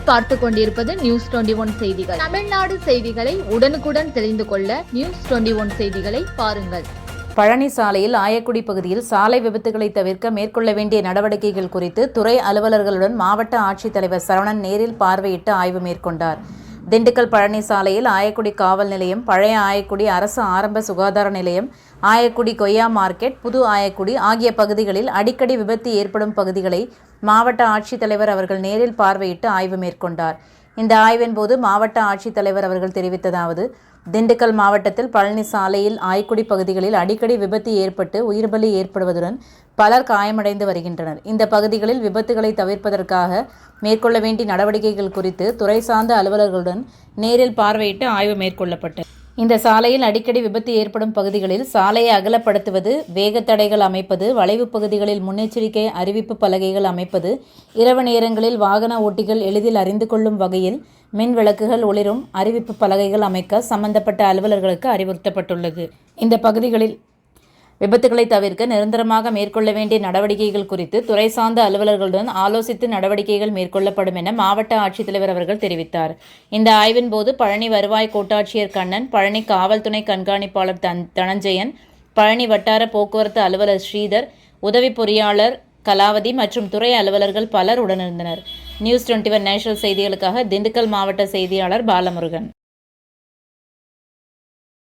நீங்கள் பார்த்து கொண்டிருப்பது நியூஸ் 21 செய்திகள். தமிழ்நாடு செய்திகளை உடனுக்குடன் தெரிந்து கொள்ள நியூஸ் 21 செய்திகளை பாருங்கள். பழனி சாலையில் ஆயக்குடி பகுதியில் சாலை விபத்துகளை தவிர்க்க மேற்கொள்ள வேண்டிய நடவடிக்கைகள் குறித்து துறை அலுவலர்களுடன் மாவட்ட ஆட்சித்தலைவர் சரவணன் நேரில் பார்வையிட்டு ஆய்வு மேற்கொண்டார். திண்டுக்கல் பழனி சாலையில் ஆயக்குடி காவல் நிலையம், பழைய ஆயக்குடி அரசு ஆரம்ப சுகாதார நிலையம், ஆயக்குடி கொய்யா மார்க்கெட், புது ஆயக்குடி ஆகிய பகுதிகளில் அடிக்கடி விபத்து ஏற்படும் பகுதிகளை மாவட்ட ஆட்சித்தலைவர் அவர்கள் நேரில் பார்வையிட்டு ஆய்வு மேற்கொண்டார். இந்த ஆய்வின் போது மாவட்ட ஆட்சித்தலைவர் அவர்கள் தெரிவித்ததாவது: திண்டுக்கல் மாவட்டத்தில் பழனி சாலையில் ஆயக்குடி பகுதிகளில் அடிக்கடி விபத்து ஏற்பட்டு உயிர்பலி ஏற்படுவதுடன் பலர் காயமடைந்து வருகின்றனர். இந்த பகுதிகளில் விபத்துகளை தவிர்ப்பதற்காக மேற்கொள்ள வேண்டிய நடவடிக்கைகள் குறித்து துறை சார்ந்த அலுவலர்களுடன் நேரில் பார்வையிட்டு ஆய்வு மேற்கொள்ளப்பட்டது. இந்த சாலையில் அடிக்கடி விபத்து ஏற்படும் பகுதிகளில் சாலையை அகலப்படுத்துவது, வேகத்தடைகள் அமைப்பது, வளைவு பகுதிகளில் முன்னெச்சரிக்கை அறிவிப்பு பலகைகள் அமைப்பது, இரவு நேரங்களில் வாகன ஓட்டிகள் எளிதில் அறிந்து கொள்ளும் வகையில் மின் விளக்குகள் ஒளிரும் அறிவிப்பு பலகைகள் அமைக்க சம்பந்தப்பட்ட அலுவலர்களுக்கு அறிவுறுத்தப்பட்டுள்ளது. இந்த பகுதிகளில் விபத்துகளை தவிர்க்க நிரந்தரமாக மேற்கொள்ள வேண்டிய நடவடிக்கைகள் குறித்து துறை சார்ந்த அலுவலர்களுடன் ஆலோசித்து நடவடிக்கைகள் மேற்கொள்ளப்படும் என மாவட்ட ஆட்சித்தலைவர் அவர்கள் தெரிவித்தார். இந்த ஆய்வின் போது பழனி வருவாய் கோட்டாட்சியர் கண்ணன், பழனி காவல் துணை கண்காணிப்பாளர் தனஞ்சயன், பழனி வட்டார போக்குவரத்து அலுவலர் ஸ்ரீதர், உதவி பொறியாளர் கலாவதி மற்றும் துறை அலுவலர்கள் பலர் உடனிருந்தனர். நியூஸ் 21 நேஷனல் செய்திகளுக்காக திண்டுக்கல் மாவட்ட செய்தியாளர் பாலமுருகன்.